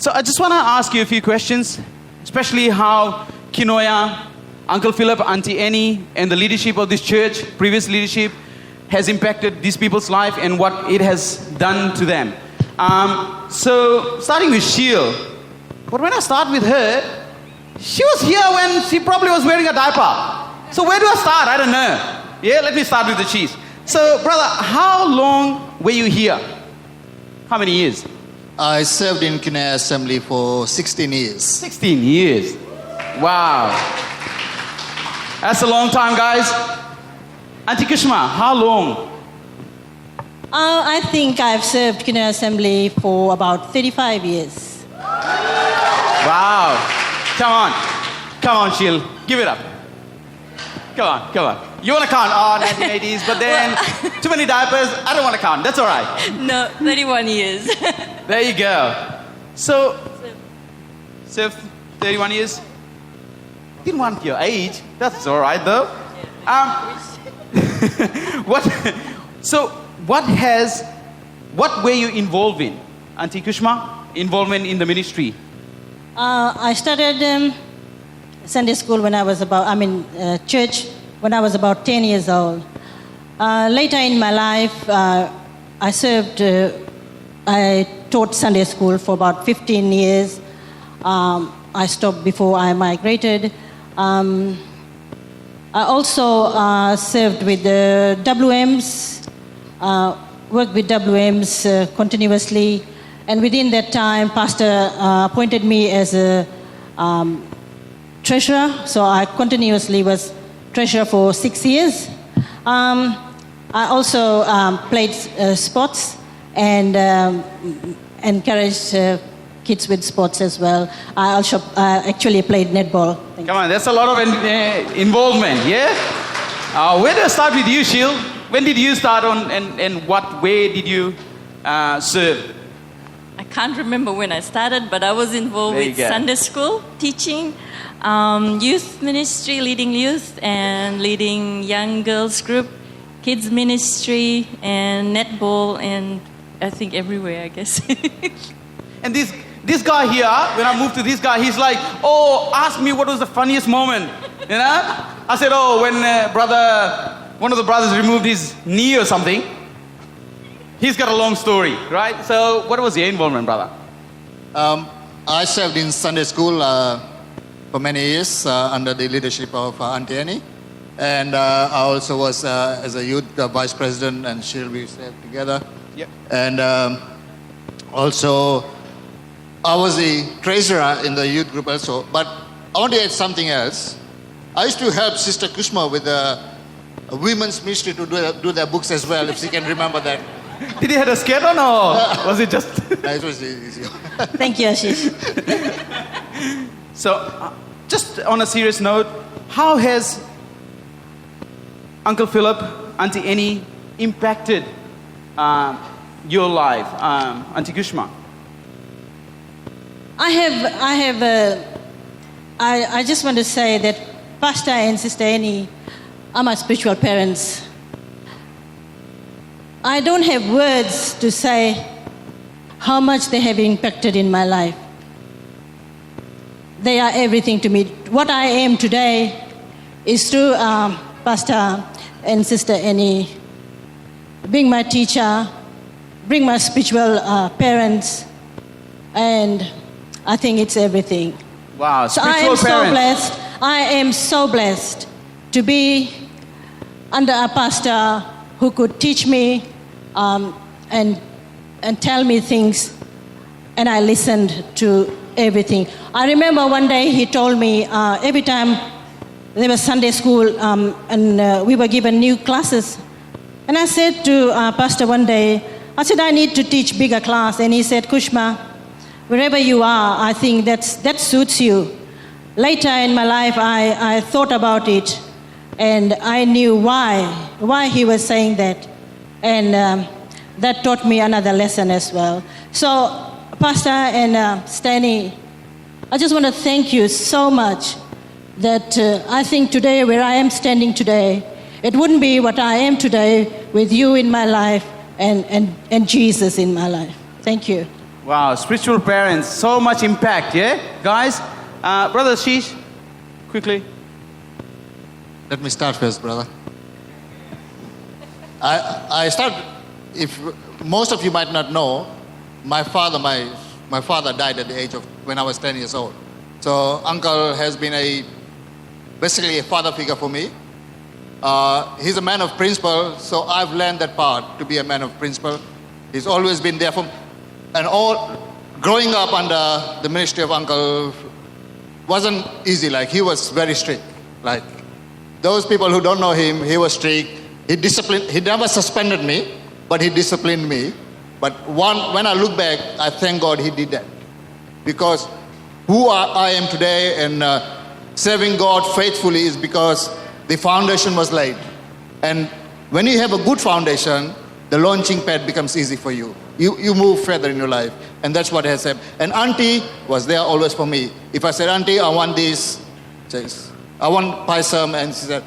So I just want to ask you a few questions, especially how Kinoya, Uncle Philip, Auntie Annie, and the leadership of this church, previous leadership, has impacted these people's life and what it has done to them. So starting with Sheil, but when I start with her, she was here when she probably was wearing a diaper. So where do I start? I don't know. Yeah, let me start with the cheese. So brother, how long were you here? How many years? I served in Kinoya Assembly for 16 years. 16 years. Wow. That's a long time, guys. Auntie Kushma, how long? I think I've served Kinoya Assembly for about 35 years. Wow. Come on. Come on, Sheil. Give it up. Come on, come on. You want to count? Oh, 1980s, but then too many diapers. I don't want to count. That's all right. No, 31 years. There you go. So, served 31 years? Didn't want your age. That's all right, though. What were you involved in? Auntie Kushma, involvement in the ministry? I started Sunday school when I was church when I was about 10 years old. Later in my life, I taught Sunday school for about 15 years. I stopped before I migrated. I also served with the WMs, worked with WMs continuously. And within that time, Pastor appointed me as a treasurer. So I continuously was treasurer for 6 years. I also played sports and encouraged kids with sports as well. I also actually played netball. Come on, that's a lot of involvement, yeah? Where do I start with you, Sheil? When did you start on and what way did you serve? I can't remember when I started, but I was involved with Sunday school, teaching, youth ministry, leading youth, and leading young girls group, kids ministry, and netball, and I think everywhere, I guess. And this guy here, when I moved to this guy, he's like, oh, ask me what was the funniest moment, you know? I said, oh, when one of the brothers removed his knee or something. He's got a long story, right? So what was your involvement, brother? I served in Sunday school for many years under the leadership of Auntie Annie. And I also was, as a youth vice president, and Sheil, we served together. Yep. And also, I was the treasurer in the youth group also. But I want to add something else. I used to help Sister Kushma with the women's ministry to do their books as well, if she can remember that. Did he have a skate on or was it just... No, it was easy. Thank you, Ashish. So, just on a serious note, how has Uncle Philip, Auntie Annie impacted your life, Auntie Kushma? I just want to say that Pastor and Sister Annie are my spiritual parents. I don't have words to say how much they have impacted in my life. They are everything to me. What I am today is through Pastor and Sister Annie, being my teacher, being my spiritual parents, and I think it's everything. Wow, So spiritual parents. I am so blessed to be under a pastor who could teach me and tell me things, and I listened to everything. I remember one day he told me every time there was Sunday school and we were given new classes, and I said to Pastor one day, I said, I need to teach bigger class, and he said, Kushma, wherever you are, I think that suits you. Later in my life, I thought about it, and I knew why he was saying that. And that taught me another lesson as well. So, Pastor and Stanley, I just want to thank you so much that I think today, where I am standing today, it wouldn't be what I am today with you in my life and Jesus in my life. Thank you. Wow, spiritual parents, so much impact, yeah? Guys, Brother Sheesh, quickly. Let me start first, brother. I start, if most of you might not know, my father died at the age of, when I was 10 years old. So uncle has been basically a father figure for me. He's a man of principle, so I've learned that part, to be a man of principle. He's always been there for me. And growing up under the ministry of uncle wasn't easy. Like, he was very strict. Like, those people who don't know him, he was strict. He never suspended me, but he disciplined me. But when I look back, I thank God he did that. Because who I am today and serving God faithfully is because the foundation was laid. And when you have a good foundation, the launching pad becomes easy for you. You move further in your life. And that's what has happened. And Auntie was there always for me. If I said, Auntie, I want this, says, I want paisam, and she said,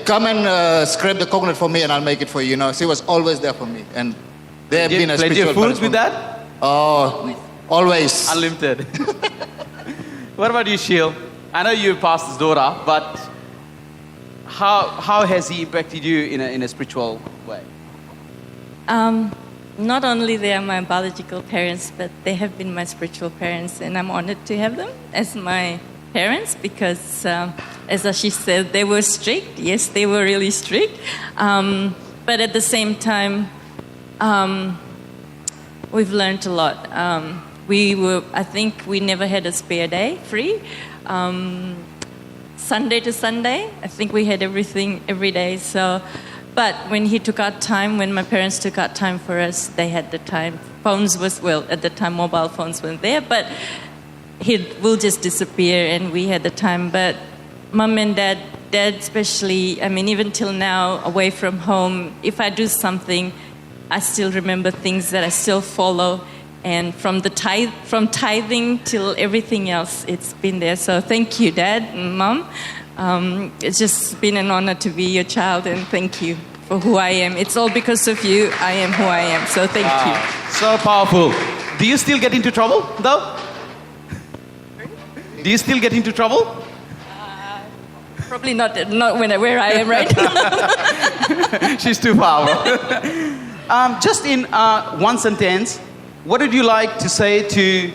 come and scrape the coconut for me and I'll make it for you. You know, she was always there for me. And they have been a spiritual plenty of food with that? Oh, always. Unlimited. What about you, Sheil? I know you're pastor's daughter, but how has he impacted you in a spiritual way? Not only they are my biological parents, but they have been my spiritual parents, and I'm honored to have them as my parents because, as she said, they were strict. Yes, they were really strict. But at the same time, we've learned a lot. I think we never had a spare day free. Sunday to Sunday, I think we had everything every day. But when he took out time, when my parents took out time for us, they had the time. At the time mobile phones weren't there, but he will just disappear and we had the time. But mom and dad especially, I mean, even till now, away from home, if I do something, I still remember things that I still follow. And from tithing till everything else, it's been there. So thank you, Dad and Mom. It's just been an honor to be your child, and thank you for who I am. It's all because of you, I am who I am. So thank you. So powerful. Do you still get into trouble, though? Do you still get into trouble? Probably not where I am right now. She's too powerful. Just in one sentence, what would you like to say to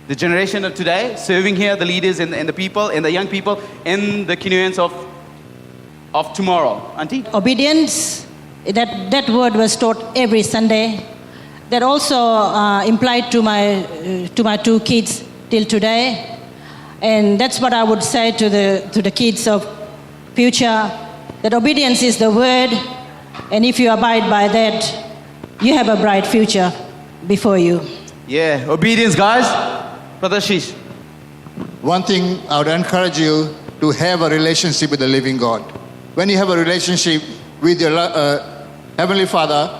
the generation of today, serving here, the leaders and the people, and the young people, and the Kinuans of tomorrow? Auntie? Obedience, that word was taught every Sunday. That also implied to my two kids till today. And that's what I would say to the kids of future, that obedience is the word, and if you abide by that, you have a bright future before you. Yeah, obedience, guys. Brother Sheesh. One thing I would encourage you to have a relationship with the living God. When you have a relationship with your Heavenly Father,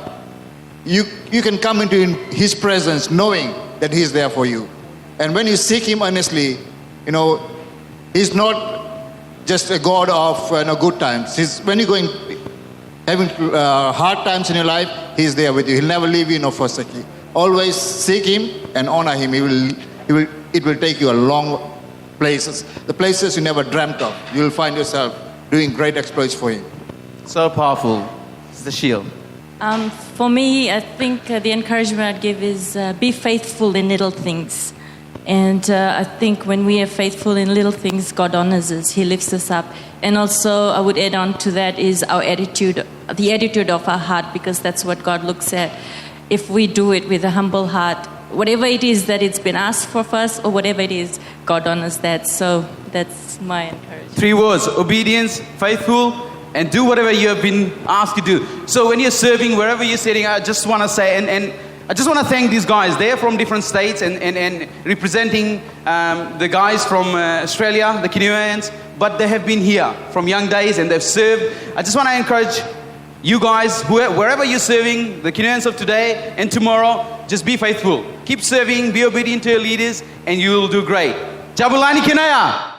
you can come into His presence knowing that He is there for you. And when you seek Him earnestly, you know, He's not just a God of good times. When you're having hard times in your life, He's there with you. He'll never leave you nor forsake you. Always seek Him and honor Him. It will take you a long places. The places you never dreamt of. You'll find yourself doing great exploits for Him. So powerful. It's the shield. For me, I think the encouragement I'd give is be faithful in little things. And I think when we are faithful in little things, God honors us. He lifts us up. And also, I would add on to that is our attitude, the attitude of our heart, because that's what God looks at. If we do it with a humble heart, whatever it is that it's been asked for us, or whatever it is, God honors that. So that's my encouragement. 3 words: obedience, faithful, and do whatever you have been asked to do. So when you're serving, wherever you're sitting, I just want to say, and I just want to thank these guys. They're from different states and representing the guys from Australia, the Kinuans, but they have been here from young days and they've served. I just want to encourage you guys, wherever you're serving, the Kinuans of today and tomorrow, just be faithful. Keep serving, be obedient to your leaders, and you will do great. Jabulani Kinaya!